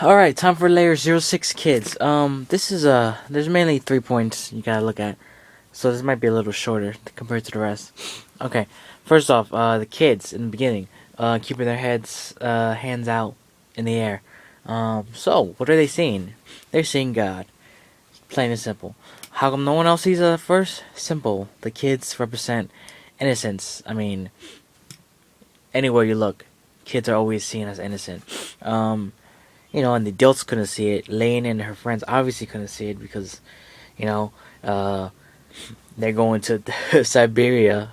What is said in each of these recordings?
All right, time for layer 06 kids. This is there's mainly 3 points you gotta look at, so this might be a little shorter compared to the rest. Okay, first off, the kids in the beginning, keeping their hands out in the air. So what are they seeing? They're seeing God, plain and simple. How come no one else sees it at first? Simple. The kids represent innocence. I mean, anywhere you look, kids are always seen as innocent. Um, and the adults couldn't see it. Lain and her friends obviously couldn't see it because, you know, uh, they're going to Siberia,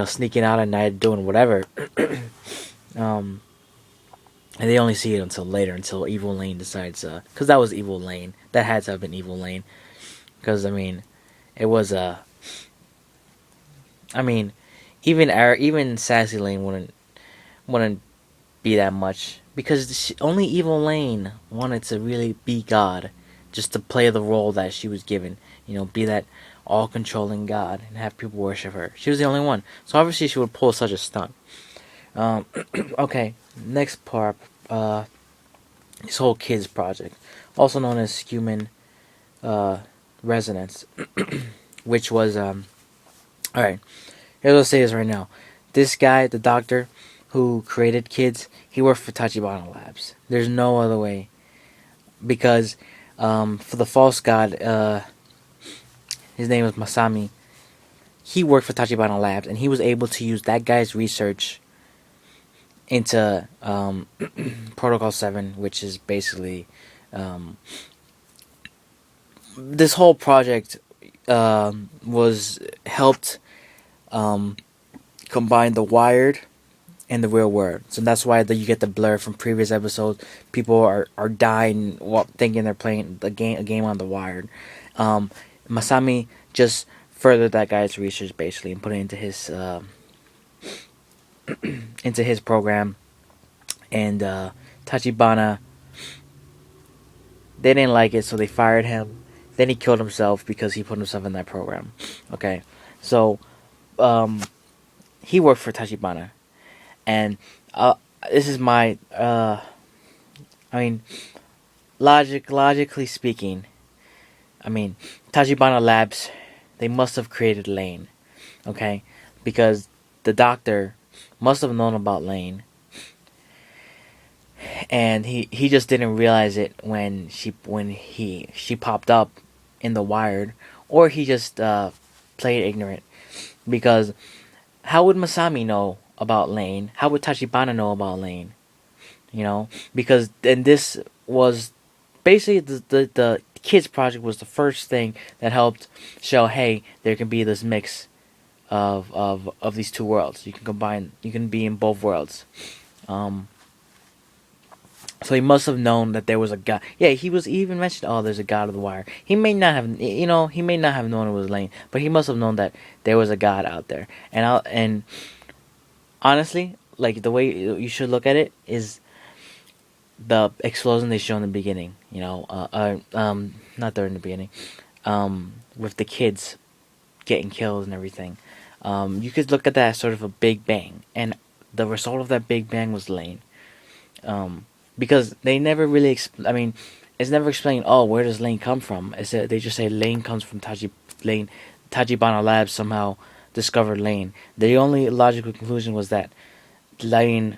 sneaking out at night, doing whatever. um, and they only see it until later, until Evil Lain decides, because that was Evil Lain. That had to have been Evil Lain. Because, I mean, it was, I mean, even Sassy Lain wouldn't be that much because only Evil Lain wanted to really be God, just to play the role that she was given. Be that all-controlling God and have people worship her. She was the only one, so obviously she would pull such a stunt. Okay, next part. This whole kids project, also known as human resonance, which was All right, here's what I'll say this right now. This guy, the doctor who created kids, he worked for Tachibana Labs. There's no other way. Because for the false god, his name was Masami, he worked for Tachibana Labs, and he was able to use that guy's research into Protocol 7, which is basically this whole project was helped combine the wired and the real world. So that's why you get the blur from previous episodes. People are dying while thinking they're playing a game on the wired. Masami just furthered that guy's research basically and put it into his program. And Tachibana, they didn't like it, so they fired him. Then he killed himself because he put himself in that program. Okay, so he worked for Tachibana. And this is my, I mean, logically speaking, I mean, Tachibana Labs, they must have created Lain, okay? Because the doctor must have known about Lain, and he just didn't realize it when she popped up in the wired, or he just played ignorant. Because how would Masami know about Lain? How would Tachibana know about Lain? Because then this was basically the kids project was the first thing that helped show, hey, there can be this mix of these two worlds. You can be in both worlds. So he must have known that there was a god. Yeah, he even mentioned, oh, there's a god of the wire. He may not have, he may not have known it was Lain, but he must have known that there was a god out there. And honestly, like, the way you should look at it is the explosion they show in the beginning. Not there in the beginning, with the kids getting killed and everything. You could look at that as sort of a big bang, and the result of that big bang was Lain. Because they never really, it's never explained. Oh, where does Lain come from? They just say Lain comes from Lain. Tachibana Labs somehow discovered Lain. The only logical conclusion was that Lain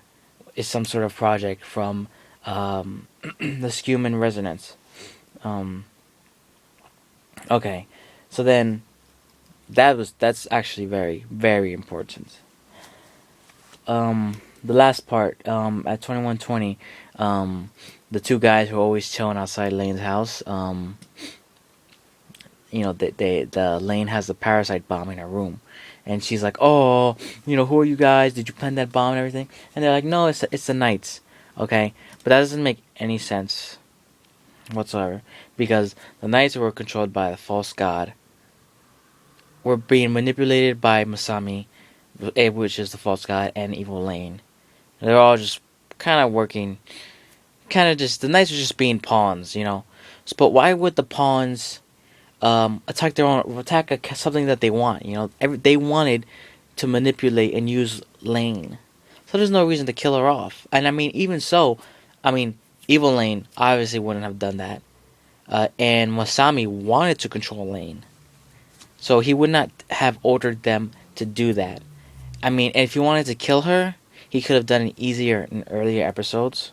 is some sort of project from the human resonance. Okay, so then that's actually very, very important. The last part, at 2120, the two guys who are always chilling outside Lane's house, the Lain has a parasite bomb in her room, and she's like, oh, who are you guys? Did you plant that bomb and everything? And they're like, no, it's the Knights, okay? But that doesn't make any sense whatsoever, because the Knights were controlled by the false god, were being manipulated by Masami, which is the false god, and Evil Lain. They're all just kind of working, the Knights are just being pawns. But why would the pawns attack something that they want? They wanted to manipulate and use Lain, so there's no reason to kill her off. And I mean, even so, I mean, Evil Lain obviously wouldn't have done that. And Masami wanted to control Lain. So he would not have ordered them to do that. I mean, if he wanted to kill her, he could have done it easier in earlier episodes.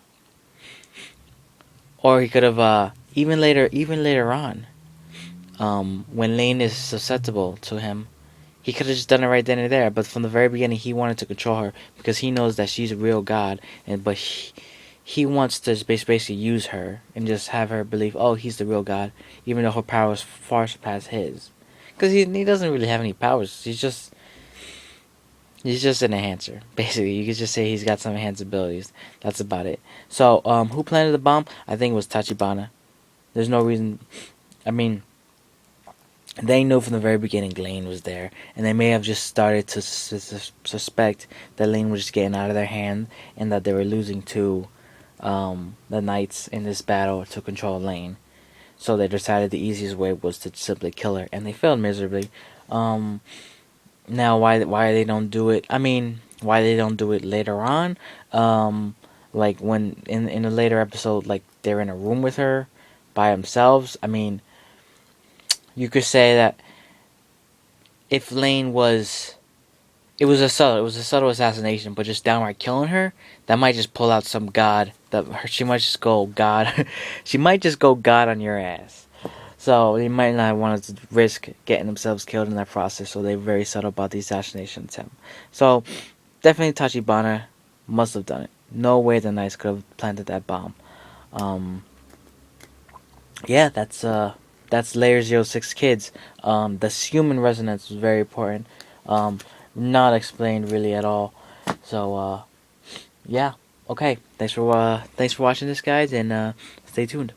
Or he could have, even later on, when Lain is susceptible to him, he could have just done it right then and there. But from the very beginning, he wanted to control her because he knows that she's a real god, but he wants to basically use her and just have her believe, oh, he's the real god, even though her powers far surpass his. Because he doesn't really have any powers. He's just an enhancer, basically. You could just say he's got some enhanced abilities. That's about it. So, who planted the bomb? I think it was Tachibana. There's no reason. I mean, they knew from the very beginning Lain was there, and they may have just started to suspect that Lain was just getting out of their hand, and that they were losing to the knights in this battle to control Lain. So they decided the easiest way was to simply kill her, and they failed miserably. Now, why they don't do it? I mean, why they don't do it later on? Like when in a later episode, like they're in a room with her by themselves. I mean, you could say that if Lain was, it was a subtle assassination, but just downright killing her, that might just pull out some god. She might just go god. She might just go god on your ass. So they might not want to risk getting themselves killed in that process. So they're very subtle about the assassination attempt. So definitely Tachibana must have done it. No way the Knights could have planted that bomb. Yeah, that's Layer 06 Kids. The human resonance was very important. Not explained really at all. So yeah. Okay. Thanks for watching this, guys, and stay tuned.